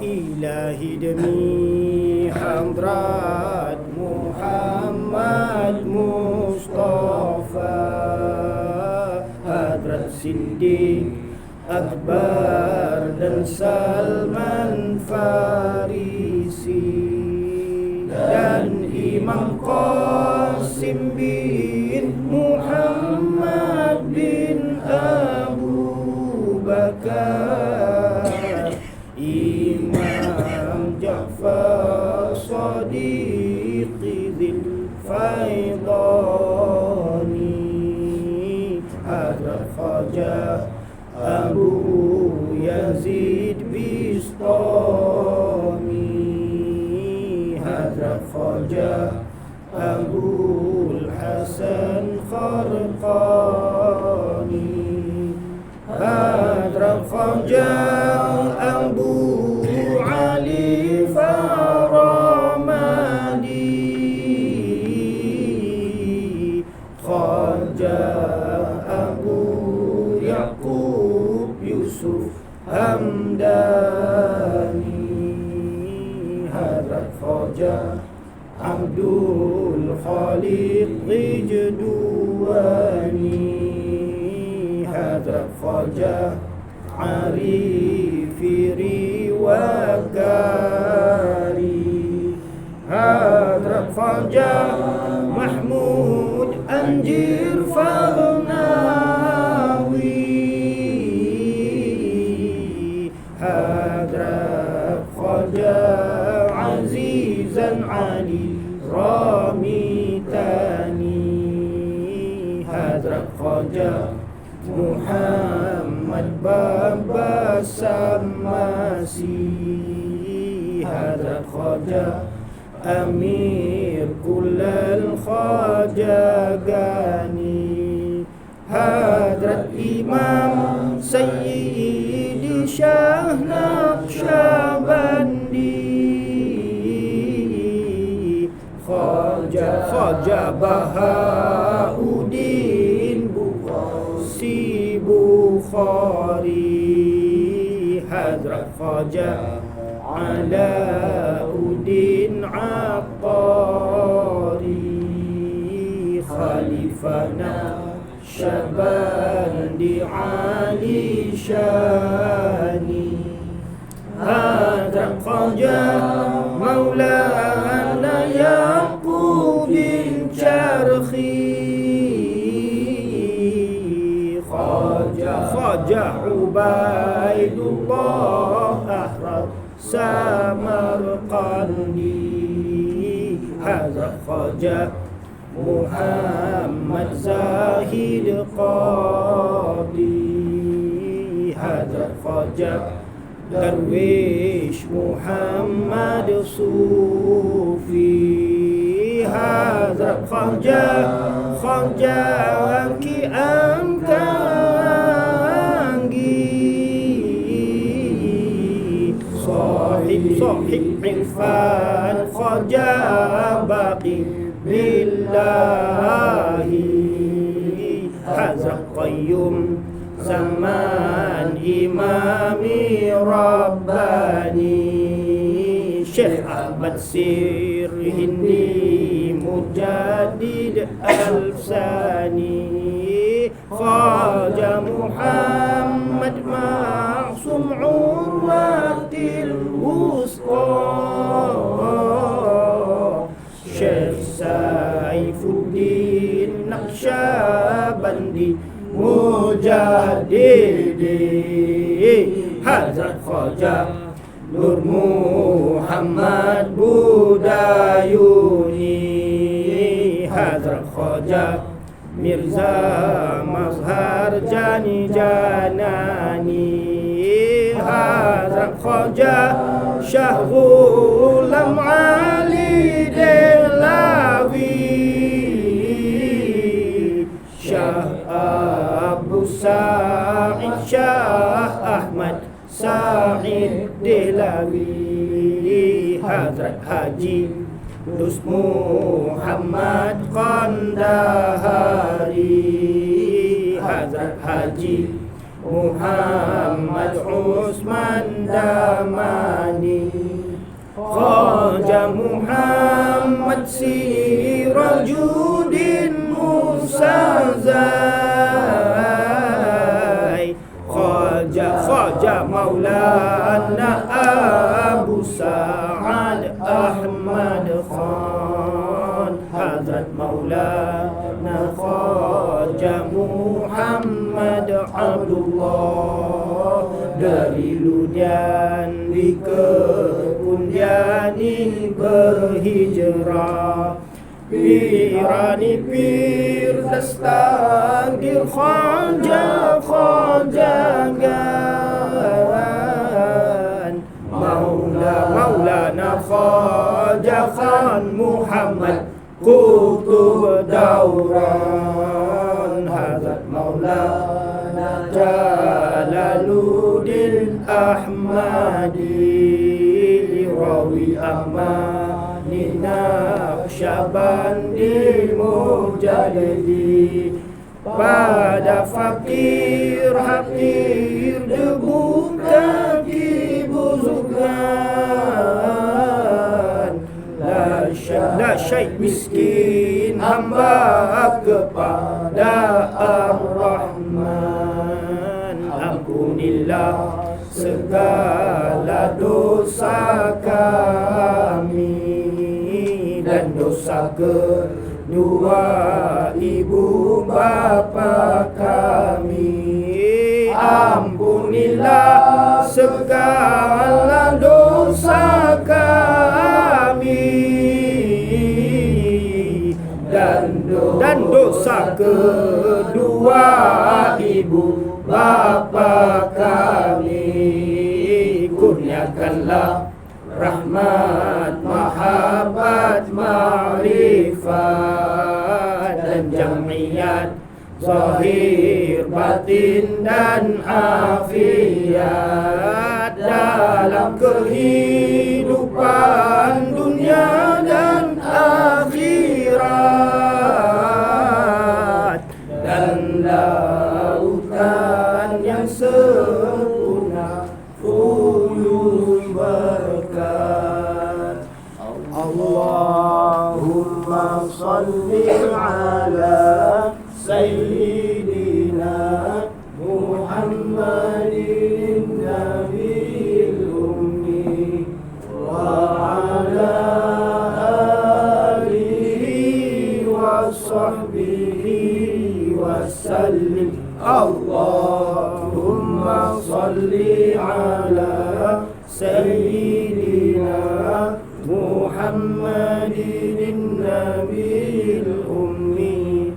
Ilahi demi hadrat Muhammad Mustafa, hadrat Siddiq Akbar dan Salman Farisi, dan Imam Qasim bin Muhammad bin Abu Bakar, Imam Ja'far Sadiq Dzil Faidani, Hadrat Khaja Abu Yazid Bistami, Hadrat Khaja Abul Hasan Kharqani, Hadrat Khaja Abu Ali Faramadi, Khaja Abu Yaqub Yusuf Hamdani, Hadrat Khaja Abdul Khaliq Ghijduani, Hadrat Khaja Arifiri Wakari, Hadrat Khaja Mahmud Anjir Faghnawi, Hadrat Khaja Azizan Ali Ramitani, Hadrat Khaja Muhammad Baba Samasi, Hadrat Khaja Amir Kullal Khajagani, Hadrat Imam Sayyidi Shah Naqsyabandi, Khaja Bahauddin Si Bukhari, Hadrat Khaja Alauddin Attari, Khalifana Syabandi Ali Shani, Hadrat Khaja Maulana Yaqub bin Charkhi, Khaja Ubaidullah Ahrar Samarqandi, Hadrat Khaja Muhammad Zahid Qadi, Hadrat Khaja Darwish Muhammad Sufi, Hadrat Khaja Ki Angkangi, Sahib Irfan Khaja Baqi Billahi, Hadrat Qayyum Zaman Imami Rabbani, Syekh Ahmad Sir Hindi Mujaddid Al-Sani, Khaja Muhammad Ma'sum Urwatil Wusta, Syekh Saifuddin Naqsyabandi Mujaddidi, Hadrat Khaja Nur Muhammad Budayuni, Hadrat Khaja Mirza Mazhar Jani Janani, Hadrat Khaja Shah Ghulam Ali Delawi, Shah Abu Sa'id Shah Ahmad Sa'id Dehlawi, Hadrat Haji Dus Muhammad Qandahari, Hadrat Haji Muhammad Usman Damani, Khaja Muhammad Sirajuddin Musa Zai, Khaja Maulana Abu Sa'ad Ahmad Khan, Hazrat Maulana Khaja Muhammad Abdullah, dari Ludian di Kepundiani berhijrah. Pirani pir dastagir khajagan, Maulana Khaja Khan Muhammad Qutub Dauran, Hazrat Maulana Jalaluddin Ahmadi, Rawi Amani Naqsyabandi Mujaddi, pada fakir hakir debu kaki buzukan, la syait miskin hamba kepada Ar-Rahman. Ampunilah segala dosa kami dan dosa kedua ibu bapa kami. Ampunilah segala dosa kami dan dosa kedua ibu bapa kami. Kurniakanlah rahmat, mahabbat, ma'rifat dan jamiat zahir, batin dan afiat dalam kehidupan dunia dan akhirat, dan lautan yang sempurna ulul berkat. Allahumma salli ala Sayyidina Muhammadin Nabiyil Ummi wa ala alihi wa sahbihi wa sallim. Allahumma salli ala Sayyidina Muhammadin Nabiyil Ummi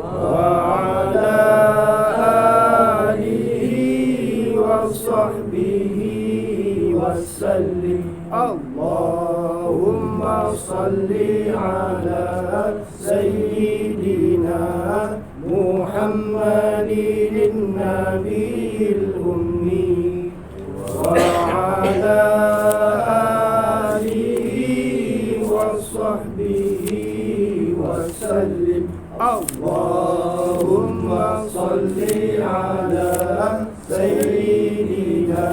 wa ala alihi wa sahbihi wa sallim. Allahumma salli ala Sayyidina Muhammadin Nabiyil Ummi wa ala alihi wa sahbihi wa sallim. Allahumma salli ala Sayyidina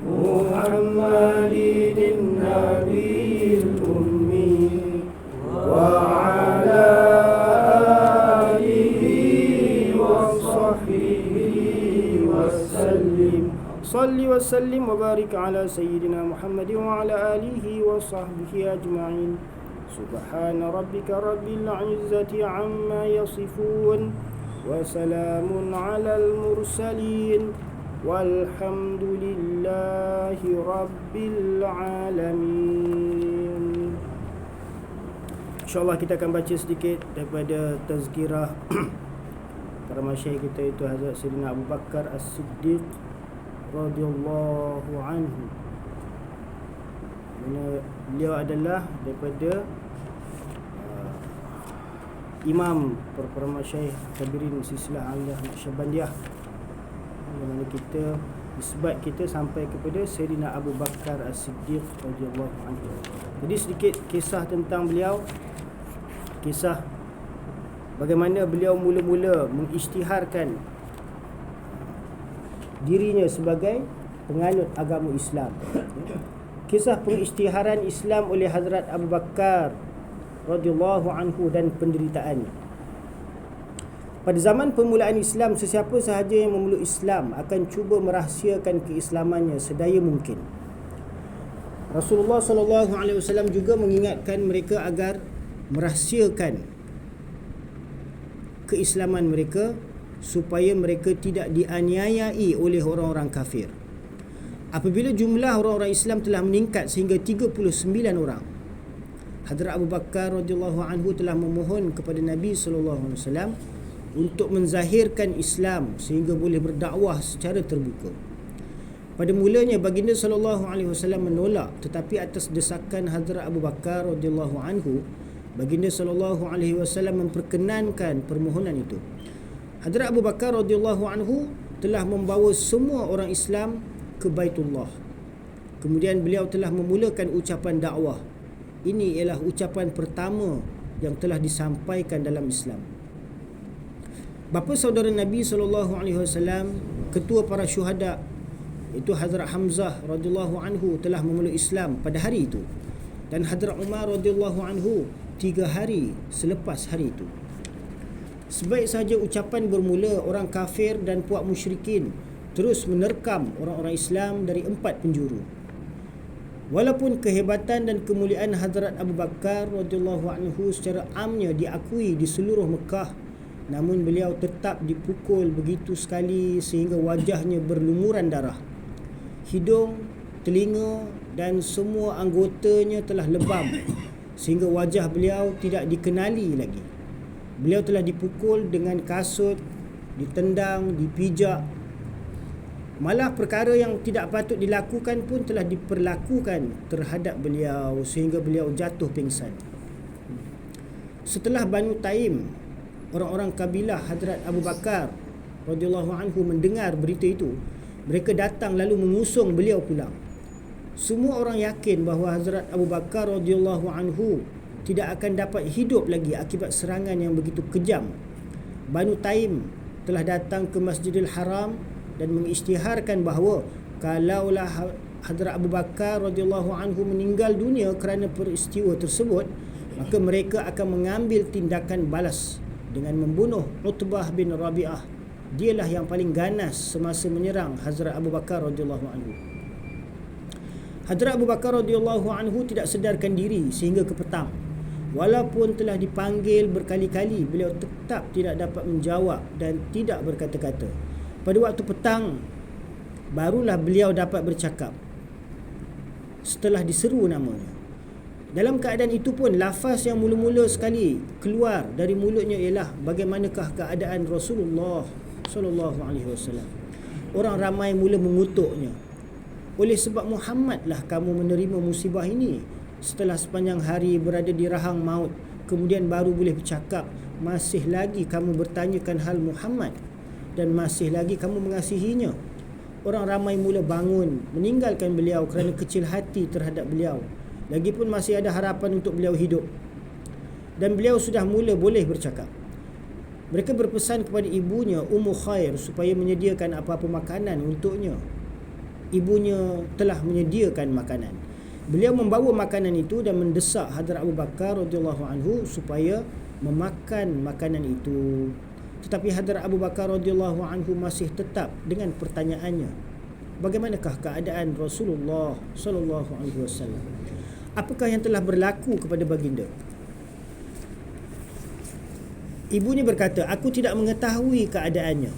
Muhammadin Nabiyil Ummi wa ala alihi wa sahbihi wa sallim. Salli wa sallim wa barik ala Sayyidina Muhammadin wa ala alihi wa sahbihi ajma'in. Subhana rabbika rabbil izzati amma yasifun wa salamun alal mursalin walhamdulillahi rabbil alamin. InsyaAllah kita akan baca sedikit daripada tazkirah para masyayikh kita, itu Hazrat Sayyidina Abu Bakar As-Siddiq radhiyallahu anhu. Beliau adalah daripada imam para masyayikh kabirin silsilah Aliyah Naqsyabandiyah, mana kita isbat kita sampai kepada Sayyidina Abu Bakar As-Siddiq radhiyallahu anhu. Jadi sedikit kisah tentang beliau, kisah bagaimana beliau mula-mula mengisytiharkan dirinya sebagai penganut agama Islam. Kisah pengisytiharan Islam oleh Hazrat Abu Bakar radhiyallahu anhu dan penderitaannya. Pada zaman permulaan Islam, sesiapa sahaja yang memeluk Islam akan cuba merahsiakan keislamannya sedaya mungkin. Rasulullah SAW juga mengingatkan mereka agar merahsiakan keislaman mereka supaya mereka tidak dianiayai oleh orang-orang kafir. Apabila jumlah orang-orang Islam telah meningkat sehingga 39 orang, Hadrat Abu Bakar radhiyallahu anhu telah memohon kepada Nabi sallallahu alaihi wasallam untuk menzahirkan Islam sehingga boleh berdakwah secara terbuka. Pada mulanya baginda sallallahu alaihi wasallam menolak, tetapi atas desakan Hadrat Abu Bakar radhiyallahu anhu, baginda sallallahu alaihi wasallam memperkenankan permohonan itu. Hadrat Abu Bakar radhiyallahu anhu telah membawa semua orang Islam ke Baitullah. Kemudian beliau telah memulakan ucapan dakwah. Ini ialah ucapan pertama yang telah disampaikan dalam Islam. Bapa saudara Nabi SAW, ketua para syuhada, iaitu Hazrat Hamzah radhiyallahu anhu, telah memeluk Islam pada hari itu, dan Hazrat Umar radhiyallahu anhu 3 hari selepas hari itu. Sebaik saja ucapan bermula, orang kafir dan puak musyrikin terus menerkam orang-orang Islam dari 4 penjuru. Walaupun kehebatan dan kemuliaan Hazrat Abu Bakar radhiyallahu anhu secara amnya diakui di seluruh Mekah, namun beliau tetap dipukul begitu sekali sehingga wajahnya berlumuran darah. Hidung, telinga dan semua anggotanya telah lebam sehingga wajah beliau tidak dikenali lagi. Beliau telah dipukul dengan kasut, ditendang, dipijak. Malah perkara yang tidak patut dilakukan pun telah diperlakukan terhadap beliau sehingga beliau jatuh pingsan. Setelah Banu Taim, orang-orang kabilah Hadrat Abu Bakar radhiyallahu anhu mendengar berita itu, mereka datang lalu mengusung beliau pulang. Semua orang yakin bahawa Hazrat Abu Bakar radhiyallahu anhu tidak akan dapat hidup lagi akibat serangan yang begitu kejam. Banu Taim telah datang ke Masjidil Haram dan mengisytiharkan bahawa kalaulah Hadrat Abu Bakar radhiyallahu anhu meninggal dunia kerana peristiwa tersebut, maka mereka akan mengambil tindakan balas dengan membunuh Utbah bin Rabi'ah. Dialah yang paling ganas semasa menyerang Hazrat Abu Bakar radhiyallahu anhu. Hadrat Abu Bakar radhiyallahu anhu tidak sedarkan diri sehingga ke petang. Walaupun telah dipanggil berkali-kali, beliau tetap tidak dapat menjawab dan tidak berkata-kata. Pada waktu petang, barulah beliau dapat bercakap setelah diseru namanya. Dalam keadaan itu pun, lafaz yang mula-mula sekali keluar dari mulutnya ialah, bagaimanakah keadaan Rasulullah sallallahu alaihi wasallam. Orang ramai mula mengutuknya. Oleh sebab Muhammadlah kamu menerima musibah ini. Setelah sepanjang hari berada di rahang maut, kemudian baru boleh bercakap. Masih lagi kamu bertanyakan hal Muhammad, dan masih lagi kamu mengasihinya. Orang ramai mula bangun meninggalkan beliau kerana kecil hati terhadap beliau. Lagipun masih ada harapan untuk beliau hidup, dan beliau sudah mula boleh bercakap. Mereka berpesan kepada ibunya Ummu Khair supaya menyediakan apa-apa makanan untuknya. Ibunya telah menyediakan makanan. Beliau membawa makanan itu dan mendesak Hadrat Abu Bakar radhiyallahu anhu supaya memakan makanan itu. Tetapi Hadrat Abu Bakar radhiyallahu anhu masih tetap dengan pertanyaannya, bagaimanakah keadaan Rasulullah sallallahu alaihi wasallam? Apakah yang telah berlaku kepada baginda? Ibunya berkata, aku tidak mengetahui keadaannya.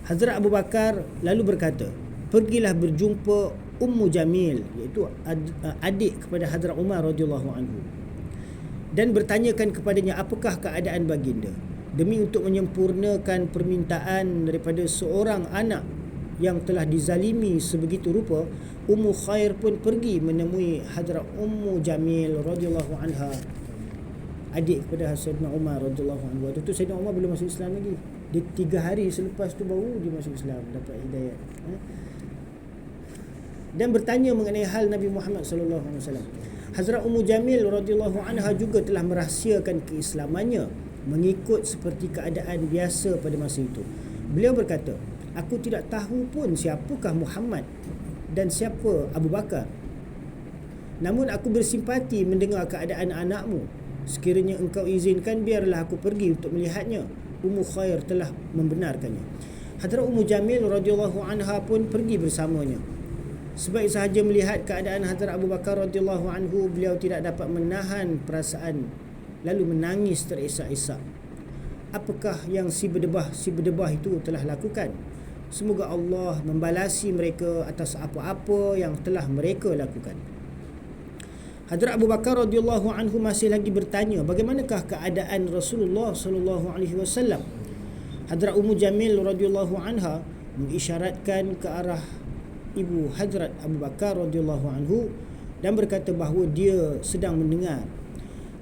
Hazrat Abu Bakar lalu berkata, pergilah berjumpa Ummu Jamil, iaitu adik kepada Hazrat Umar radhiyallahu anhu, dan bertanyakan kepadanya apakah keadaan baginda, demi untuk menyempurnakan permintaan daripada seorang anak yang telah dizalimi sebegitu rupa. Ummu Khair pun pergi menemui Hazrat Ummu Jamil radhiyallahu anha, adik kepada Sayyidina Umar radhiyallahu anhu. Waktu tu Sayyidina Umar belum masuk Islam lagi. Dia 3 hari selepas tu baru dia masuk Islam, dapat hidayah. Dan bertanya mengenai hal Nabi Muhammad sallallahu alaihi wasallam. Hazrat Ummu Jamil radhiyallahu anha juga telah merahsiakan keislamannya mengikut seperti keadaan biasa pada masa itu. Beliau berkata, aku tidak tahu pun siapakah Muhammad dan siapa Abu Bakar. Namun aku bersimpati mendengar keadaan anakmu. Sekiranya engkau izinkan, biarlah aku pergi untuk melihatnya. Ummu Khair telah membenarkannya. Hadrat Ummu Jamil radhiyallahu anha pun pergi bersamanya. Sebaik sahaja melihat keadaan Hadrat Abu Bakar radhiyallahu anhu, beliau tidak dapat menahan perasaan, lalu menangis terisak-isak. Apakah yang si berdebah itu telah lakukan? Semoga Allah membalasi mereka atas apa-apa yang telah mereka lakukan. Hadrat Abu Bakar radhiyallahu anhu masih lagi bertanya, bagaimanakah keadaan Rasulullah sallallahu alaihi wasallam? Hadrat Ummu Jamil radhiyallahu anha mengisyaratkan ke arah ibu Hadrat Abu Bakar radhiyallahu anhu dan berkata bahawa dia sedang mendengar.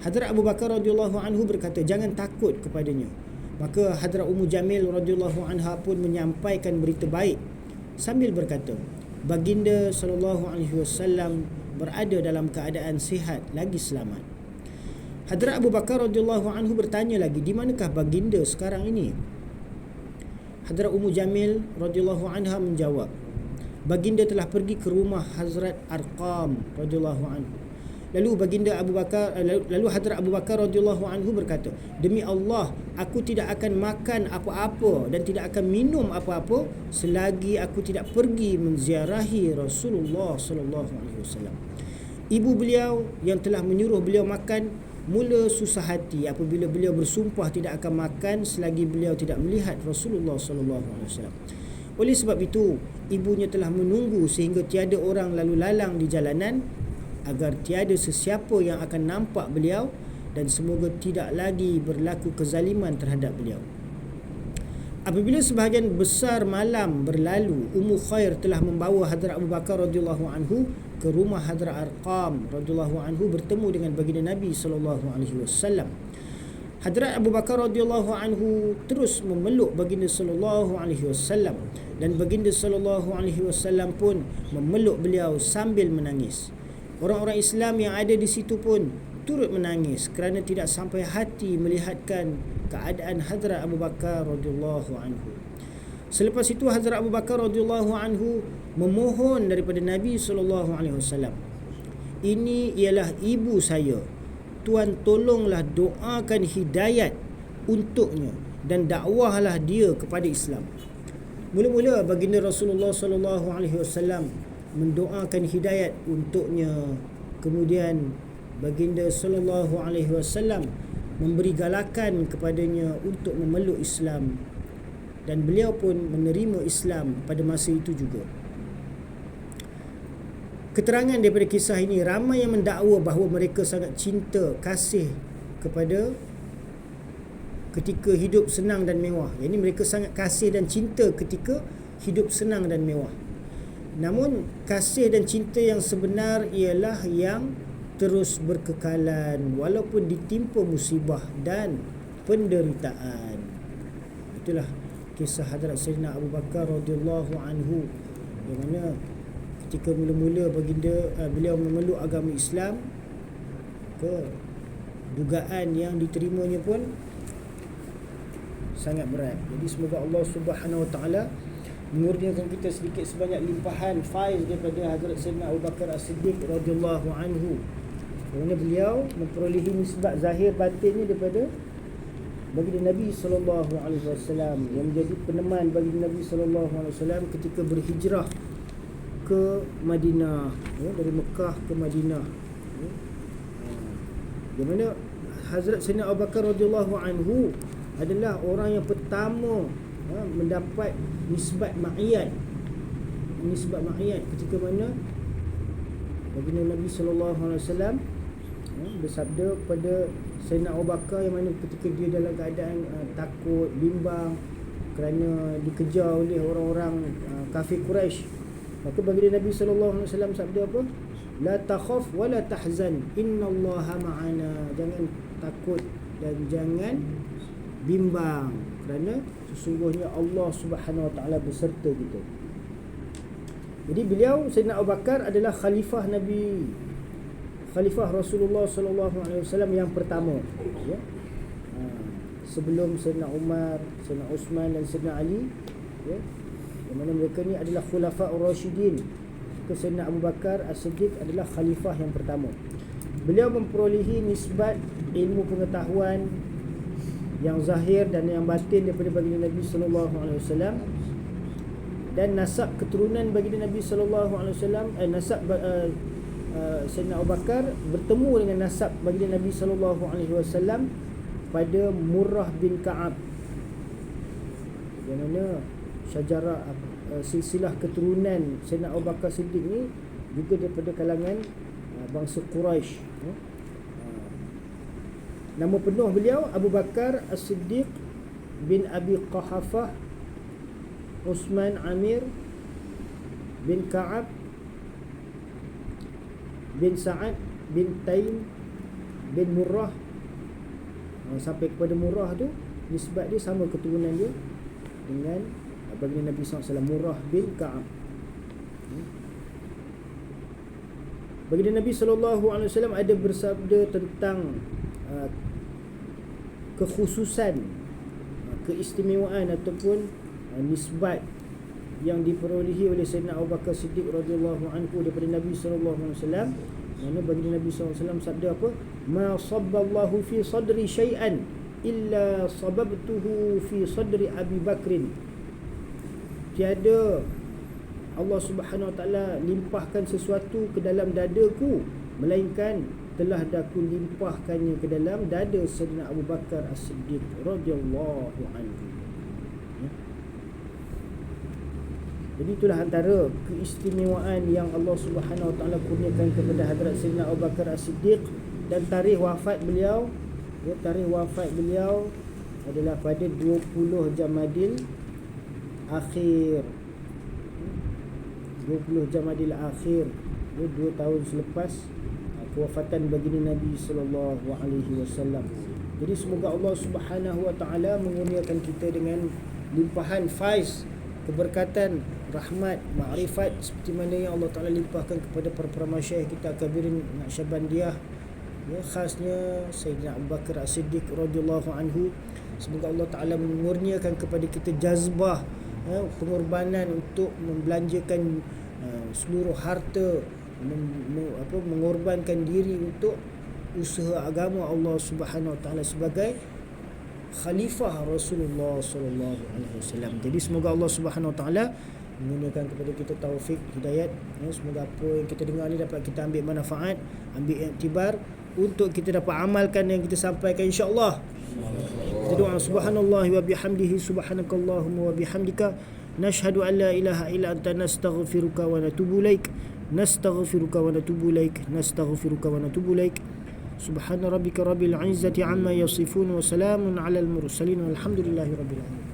Hadrat Abu Bakar radhiyallahu anhu berkata, jangan takut kepadanya. Maka Hadrat Ummu Jamil radhiyallahu anha pun menyampaikan berita baik sambil berkata, baginda sallallahu alaihi wasallam berada dalam keadaan sihat lagi selamat. Hadrat Abu Bakar radhiyallahu anhu bertanya lagi, di manakah baginda sekarang ini? Hadrat Ummu Jamil radhiyallahu anha menjawab, baginda telah pergi ke rumah Hazrat Arqam radhiyallahu anhu. Lalu Hadrat Abu Bakar radhiyallahu anhu berkata, demi Allah, aku tidak akan makan apa-apa dan tidak akan minum apa-apa selagi aku tidak pergi menziarahi Rasulullah sallallahu alaihi wasallam. Ibu beliau yang telah menyuruh beliau makan mula susah hati apabila beliau bersumpah tidak akan makan selagi beliau tidak melihat Rasulullah sallallahu alaihi wasallam. Oleh sebab itu, ibunya telah menunggu sehingga tiada orang lalu lalang di jalanan agar tiada sesiapa yang akan nampak beliau dan semoga tidak lagi berlaku kezaliman terhadap beliau. Apabila sebahagian besar malam berlalu, Ummu Khair telah membawa Hadrat Abu Bakar radhiyallahu anhu ke rumah Hadrat Arqam radhiyallahu anhu bertemu dengan baginda Nabi sallallahu alaihi wasallam. Hadrat Abu Bakar radhiyallahu anhu terus memeluk baginda sallallahu alaihi wasallam dan baginda sallallahu alaihi wasallam pun memeluk beliau sambil menangis. Orang-orang Islam yang ada di situ pun turut menangis kerana tidak sampai hati melihatkan keadaan Hadrat Abu Bakar radhiyallahu anhu. Selepas itu Hadrat Abu Bakar radhiyallahu anhu memohon daripada Nabi sallallahu alaihi wasallam, ini ialah ibu saya. Tuan tolonglah doakan hidayat untuknya dan dakwahlah dia kepada Islam. Mula-mula baginda Rasulullah sallallahu alaihi wasallam mendoakan hidayat untuknya. Kemudian baginda sallallahu alaihi wasallam memberi galakan kepadanya untuk memeluk Islam dan beliau pun menerima Islam pada masa itu juga. Keterangan daripada kisah ini, ramai yang mendakwa bahawa mereka sangat cinta, kasih kepada ketika hidup senang dan mewah. Yang ini mereka sangat kasih dan cinta ketika hidup senang dan mewah. Namun kasih dan cinta yang sebenar ialah yang terus berkekalan walaupun ditimpa musibah dan penderitaan. Itulah kisah Hadrat Sayyidina Abu Bakar radhiyallahu anhu, yang mana ketika mula-mula beliau memeluk agama Islam, dugaan yang diterimanya pun sangat berat. Jadi semoga Allah Subhanahu Wa Taala mengurniakan kita sedikit sebanyak limpahan faiz daripada Hazrat Sayyidina Abu Bakar As-Siddiq radhiyallahu anhu, kerana beliau memperolehi nisbat zahir batinnya daripada baginda Nabi sallallahu alaihi wasallam, yang menjadi peneman baginda Nabi sallallahu alaihi wasallam ketika berhijrah ke Madinah, dari Mekah ke Madinah, di mana Hazrat Sayyidina Abu Bakar radhiyallahu anhu adalah orang yang pertama mendapat nisbat ma'iyat ketika mana baginda Nabi sallallahu alaihi wasallam bersabda kepada Sayyidina Abu Bakar, yang mana ketika dia dalam keadaan takut, bimbang kerana dikejar oleh orang-orang kafir Quraisy, maka baginda Nabi sallallahu alaihi wasallam sabda apa? La takhaf wa la tahzan, innallaha ma'ana. Jangan takut dan jangan bimbang kerana sesungguhnya Allah Subhanahu Wa Taala beserta kita. Jadi beliau Sayyidina Abu Bakar adalah khalifah Nabi, khalifah Rasulullah sallallahu alaihi wasallam yang pertama, ya. Sebelum Sayyidina Umar, Sayyidina Uthman dan Sayyidina Ali, ya. Yang mana mereka ni adalah khulafa'ur rasyidin, maka Sayyidina Abu Bakar As-Siddiq adalah khalifah yang pertama. Beliau memperolehi nisbat ilmu pengetahuan yang zahir dan yang batin daripada baginda Nabi sallallahu alaihi wasallam, dan nasab keturunan baginda Nabi sallallahu alaihi wasallam, Sayyidina Abu Bakar bertemu dengan nasab baginda Nabi sallallahu alaihi wasallam pada Murrah bin Ka'ab, yang mana syajarah silsilah keturunan Sayyidina Abu Bakar Siddiq ni juga daripada kalangan bangsa Quraisy. Nama penuh beliau Abu Bakar As-Siddiq bin Abi Qahafah Utsman Amir bin Ka'ab bin Sa'ad bin Taim bin Murrah. Sampai kepada Murrah tu nisbat dia sama keturunan dia dengan baginda Nabi SAW, Murrah bin Ka'ab. Baginda Nabi SAW ada bersabda tentang kekhususan, keistimewaan ataupun nisbat yang diperolehi oleh Sayyidina Abu Bakar Siddiq radhiyallahu anhu daripada Nabi sallallahu alaihi wasallam. Mana baginda Nabi sallallahu alaihi wasallam sabda apa? Ma sabballahu fi sadri syai'an illa sababtuhu fi sadri Abi Bakrin. Tiada Allah Subhanahu wa taala limpahkan sesuatu ke dalam dadaku melainkan telah daku limpahkannya ke dalam dada Sayyidina Abu Bakar As-Siddiq radhiyallahu anhu. Jadi itulah antara keistimewaan yang Allah Subhanahu wa taala kurniakan kepada hadrat Sayyidina Abu Bakar As-Siddiq. Dan tarikh wafat beliau, tarikh wafat beliau adalah pada 20 Jamadil Akhir. 20 Jamadil Akhir, 2 tahun selepas kewafatan baginda Nabi sallallahu alaihi wasallam. Jadi semoga Allah Subhanahu wa taala mengurniakan kita dengan limpahan faiz, keberkatan, rahmat, makrifat seperti mana yang Allah Taala limpahkan kepada para masyayikh kita Akabirin Naqsyabandiyah, ya, khasnya Sayyidina Abu Bakar As-Siddiq radhiyallahu anhu. Semoga Allah Taala mengurniakan kepada kita jazbah, pengorbanan untuk membelanjakan seluruh harta, mengorbankan diri untuk usaha agama Allah Subhanahu wa taala sebagai khalifah Rasulullah sallallahu alaihi wasallam. Jadi semoga Allah Subhanahu wa taala mengurniakan kepada kita taufik, hidayat, ya. Semoga apa yang kita dengar ni dapat kita ambil manfaat, ambil iktibar untuk kita dapat amalkan yang kita sampaikan, insya-Allah. Kita doa subhanallahi wa bihamdihi, subhanakallahumma wa bihamdika, nashhadu an la ilaha illa anta, nastaghfiruka wa natubu ilaik, nastaghfiruka wa natubu ilaik, nastaghfiruka wa natubu ilaik. Subhana rabbika rabbil izzati amma yasifun wa salamun alal mursalin walhamdulillahi rabbil alamin.